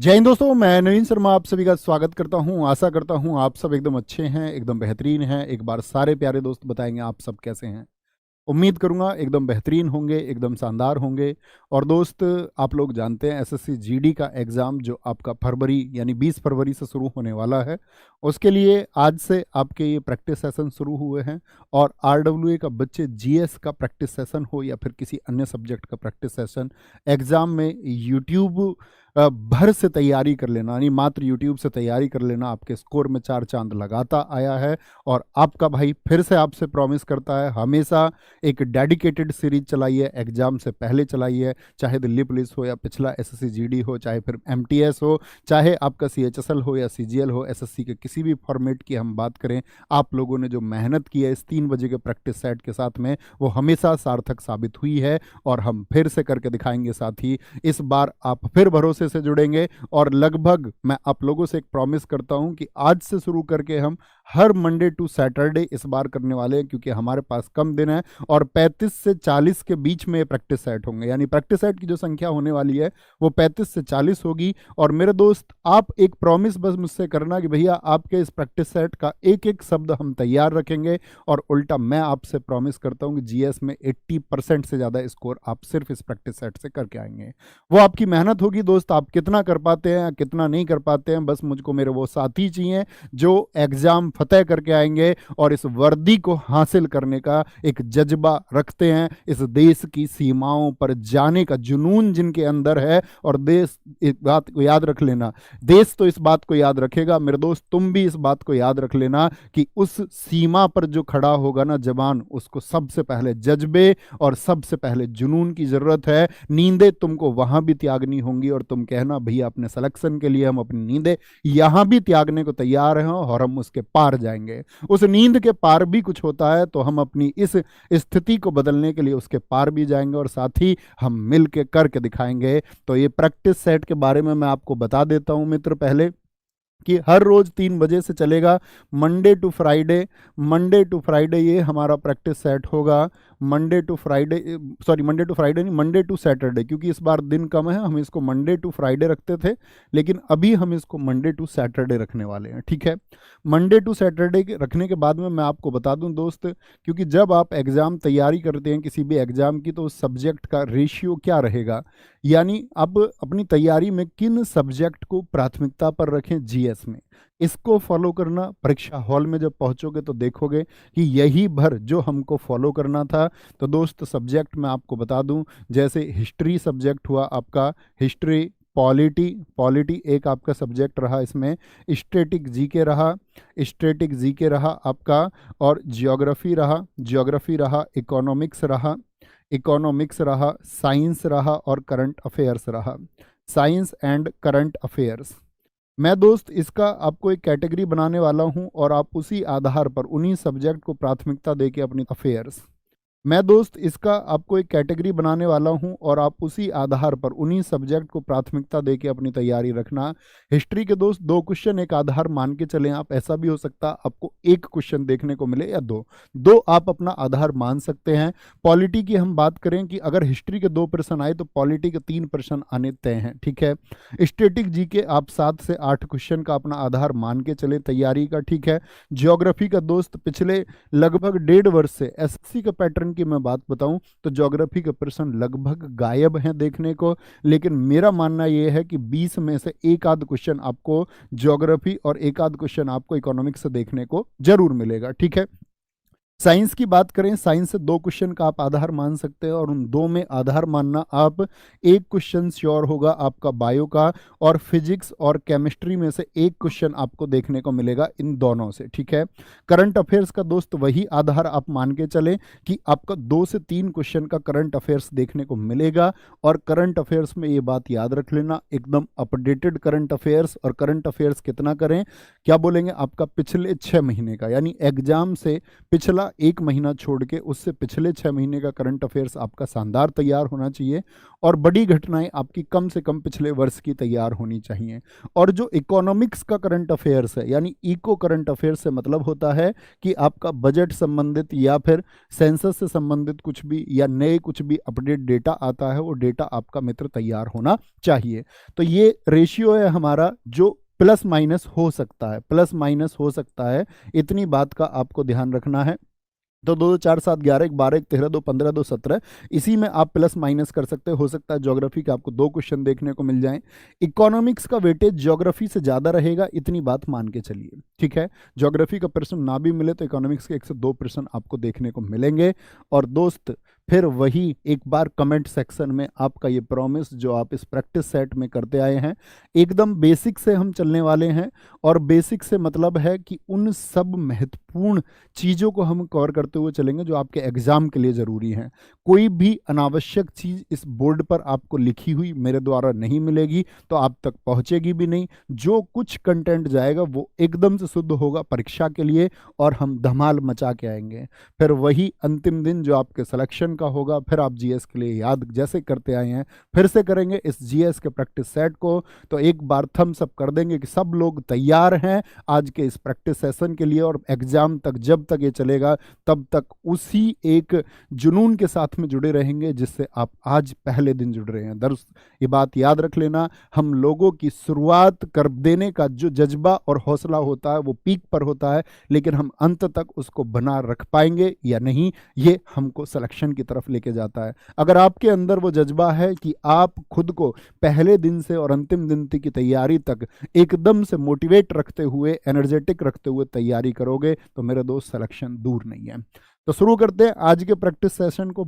जय हिंद दोस्तों, मैं नवीन शर्मा आप सभी का स्वागत करता हूं। आशा करता हूं आप सब एकदम अच्छे हैं, एकदम बेहतरीन हैं। एक बार सारे प्यारे दोस्त बताएंगे आप सब कैसे हैं। उम्मीद करूंगा एकदम बेहतरीन होंगे, एकदम शानदार होंगे। और दोस्त, आप लोग जानते हैं एसएससी जीडी का एग्ज़ाम जो आपका फरवरी यानी 20 फरवरी से शुरू होने वाला है, उसके लिए आज से आपके ये प्रैक्टिस सेशन शुरू हुए हैं। और आरडब्ल्यूए का बच्चे जीएस का प्रैक्टिस सेशन हो या फिर किसी अन्य सब्जेक्ट का प्रैक्टिस सेशन, एग्ज़ाम में यूट्यूब भर से तैयारी कर लेना, यानी मात्र यूट्यूब से तैयारी कर लेना, आपके स्कोर में चार चांद लगाता आया है। और आपका भाई फिर से आपसे प्रॉमिस करता है, हमेशा एक डेडिकेटेड सीरीज चलाइए, एग्जाम से पहले चलाइए, चाहे दिल्ली पुलिस हो या पिछला एसएससी जीडी हो, चाहे फिर एमटीएस हो, चाहे आपका सीएचएसएल हो या सीजीएल हो। एसएससी के किसी भी फॉर्मेट की हम बात करें, आप लोगों ने जो मेहनत की है इस 3 बजे के प्रैक्टिस सेट के साथ में, वो हमेशा सार्थक साबित हुई है। और हम फिर से करके दिखाएंगे। साथ ही इस बार आप फिर भरोसे से जुड़ेंगे। और लगभग मैं आप लोगों से एक प्रॉमिस करता हूं कि आज से शुरू करके हम हर मंडे टू सैटरडे इस बार करने वाले हैं, क्योंकि हमारे पास कम दिन है। और 35 से 40 के बीच में प्रैक्टिस सेट होंगे, यानी प्रैक्टिस सेट की जो संख्या होने वाली है वो 35 से 40 होगी। और मेरे दोस्त, आप एक प्रॉमिस बस मुझसे करना कि भैया आपके इस प्रैक्टिस सेट का एक एक शब्द हम तैयार रखेंगे। और उल्टा मैं आपसे प्रॉमिस करता हूं कि जीएस में 80% से ज़्यादा स्कोर आप सिर्फ इस प्रैक्टिस सेट से करके आएंगे। वो आपकी मेहनत होगी दोस्त, आप कितना कर पाते हैं कितना नहीं कर पाते हैं, बस मुझको मेरे वो साथी चाहिए जो एग्जाम फतेह करके आएंगे और इस वर्दी को हासिल करने का एक जज्बा रखते हैं, इस देश की सीमाओं पर जाने का जुनून जिनके अंदर है। और देश, इस बात को याद रख लेना, देश तो इस बात को याद रखेगा मेरे दोस्त, तुम भी इस बात को याद रख लेना कि उस सीमा पर जो खड़ा होगा ना जवान, उसको सबसे पहले जज्बे और सबसे पहले जुनून की जरूरत है। नींदें तुमको वहां भी त्यागनी होंगी और तुम कहना भैया अपने सिलेक्शन के लिए हम अपनी नींदें यहां भी त्यागने को तैयार हैं और हम उसके पार जाएंगे। उस नींद के पार भी कुछ होता है तो हम अपनी इस स्थिति को बदलने के लिए उसके पार भी जाएंगे और साथ ही हम मिल के करके दिखाएंगे। तो ये प्रैक्टिस सेट के बारे में मैं आपको बता देता हूं मित्र पहले, कि हर रोज 3 बजे से चलेगा, Monday to Friday. Monday to Friday ये हमारा प्रैक्टिस सेट होगा। Monday to Friday, sorry Monday to Friday नहीं, मंडे टू सैटरडे, क्योंकि इस बार दिन कम है, हम इसको मंडे टू फ्राइडे रखते थे, लेकिन अभी हम इसको मंडे टू सैटरडे रखने वाले हैं। ठीक है, मंडे टू सैटरडे रखने के बाद में मैं आपको बता दूं दोस्त, क्योंकि जब आप एग्जाम तैयारी करते हैं किसी भी एग्जाम की, तो उस सब्जेक्ट का रेशियो क्या रहेगा, यानी अब अपनी तैयारी में किन सब्जेक्ट को प्राथमिकता पर रखें जीएस में, इसको फॉलो करना। परीक्षा हॉल में जब पहुंचोगे तो देखोगे कि यही भर जो हमको फॉलो करना था। तो दोस्त, सब्जेक्ट मैं आपको बता दूं, जैसे हिस्ट्री सब्जेक्ट हुआ आपका, हिस्ट्री, पॉलिटी, पॉलिटी एक आपका सब्जेक्ट रहा, इसमें स्टैटिक जीके रहा, स्टैटिक जीके रहा आपका, और जियोग्राफी रहा, जियोग्राफी रहा, इकोनॉमिक्स रहा, इकोनॉमिक्स रहा, साइंस रहा और करंट अफेयर्स रहा, साइंस एंड करंट अफेयर्स। मैं दोस्त इसका आपको एक कैटेगरी बनाने वाला हूं और आप उसी आधार पर उन्हीं सब्जेक्ट को प्राथमिकता देके अपनी अफेयर्स, मैं दोस्त इसका आपको एक कैटेगरी बनाने वाला हूं और आप उसी आधार पर उन्हीं सब्जेक्ट को प्राथमिकता देके अपनी तैयारी रखना। हिस्ट्री के दोस्त 2 क्वेश्चन एक आधार मान के चलें आप, ऐसा भी हो सकता आपको 1 क्वेश्चन देखने को मिले या 2, 2 आप अपना आधार मान सकते हैं। पॉलिटी की हम बात करें कि अगर हिस्ट्री के 2 प्रश्न आए तो पॉलिटी के 3 प्रश्न आने तय हैं। ठीक है, स्टैटिक जी के आप 7 से 8 क्वेश्चन का अपना आधार मान के चले तैयारी का। ठीक है, ज्योग्राफी का दोस्त पिछले लगभग 1.5 वर्ष से एसएससी का पैटर्न की मैं बात बताऊं तो ज्योग्राफी के प्रश्न लगभग गायब हैं देखने को, लेकिन मेरा मानना यह है कि 20 में से एक आध क्वेश्चन आपको ज्योग्राफी और एक आध क्वेश्चन आपको इकोनॉमिक्स से देखने को जरूर मिलेगा। ठीक है, साइंस की बात करें, साइंस से 2 क्वेश्चन का आप आधार मान सकते हैं और उन 2 में आधार मानना आप, एक क्वेश्चन श्योर होगा आपका बायो का, और फिजिक्स और केमिस्ट्री में से एक क्वेश्चन आपको देखने को मिलेगा इन दोनों से। ठीक है, करंट अफेयर्स का दोस्त वही आधार आप मान के चलें कि आपका 2 से 3 क्वेश्चन का करंट अफेयर्स देखने को मिलेगा। और करंट अफेयर्स में ये बात याद रख लेना, एकदम अपडेटेड करंट अफेयर्स। और करंट अफेयर्स कितना करें, क्या बोलेंगे, आपका पिछले 6 महीने का, यानी एग्जाम से पिछला 1 महीना छोड़ के उससे पिछले 6 महीने का करंट अफेयर्स आपका शानदार तैयार होना चाहिए और बड़ी घटनाएं आपकी कम से कम पिछले वर्ष की तैयार होनी चाहिए। और जो इकोनॉमिक्स का करंट अफेयर्स है यानी इको करंट अफेयर्स से मतलब होता है कि आपका बजट संबंधित या फिर सेंसस से संबंधित कुछ भी या नए कुछ भी अपडेट डेटा आता है वो डेटा आपका मित्र तैयार होना चाहिए। तो ये रेशियो है हमारा जो प्लस माइनस हो सकता है, प्लस माइनस हो सकता है, इतनी बात का आपको ध्यान रखना है। तो 2 2 4 7 11 1 12 1 13 2 15 2 17 इसी में आप प्लस माइनस कर सकते हो सकता है ज्योग्राफी के आपको 2 क्वेश्चन देखने को मिल जाएं। इकोनॉमिक्स का वेटेज ज्योग्राफी से ज़्यादा रहेगा, इतनी बात मान के चलिए, ठीक है। ज्योग्राफी का प्रश्न ना भी मिले तो इकोनॉमिक्स के 1 से 2 प्रश्न आपको देखने को मिलेंगे। और दोस्त फिर वही एक बार कमेंट सेक्शन में आपका ये प्रॉमिस जो आप इस प्रैक्टिस सेट में करते आए हैं, एकदम बेसिक से हम चलने वाले हैं। और बेसिक से मतलब है कि उन सब महत्वपूर्ण चीज़ों को हम कवर करते हुए चलेंगे जो आपके एग्जाम के लिए ज़रूरी हैं। कोई भी अनावश्यक चीज़ इस बोर्ड पर आपको लिखी हुई मेरे द्वारा नहीं मिलेगी तो आप तक पहुंचेगी भी नहीं। जो कुछ कंटेंट जाएगा वो एकदम से शुद्ध होगा परीक्षा के लिए और हम धमाल मचा के आएंगे। फिर वही अंतिम दिन जो आपके सिलेक्शन का होगा, फिर आप जीएस के लिए याद जैसे करते आए हैं फिर से करेंगे इस जीएस के प्रैक्टिस सेट को। तो एक बार थम्स अप कर देंगे कि सब लोग तैयार हैं आज के इस प्रैक्टिस सेशन के लिए। और एग्जाम तक जब तक ये चलेगा तब तक उसी एक जुनून के साथ में जुड़े रहेंगे जिससे आप आज पहले दिन जुड़ रहे हैं। दर्स ये बात याद रख लेना, हम लोगों की शुरुआत कर देने का जो जज्बा और हौसला होता है वो पीक पर होता है, लेकिन हम अंत तक उसको बना रख पाएंगे या नहीं ये हमको सिलेक्शन की तरफ लेके जाता है। अगर आपके अंदर वो जज्बा है कि आप खुद को पहले दिन से और अंतिम दिन की तैयारी तक एकदम से मोटिवेट रखते हुए, एनर्जेटिक रखते हुए तैयारी करोगे तो मेरे दोस्त सिलेक्शन दूर नहीं है। तो शुरू करते हैं आज के प्रैक्टिस सेशन को।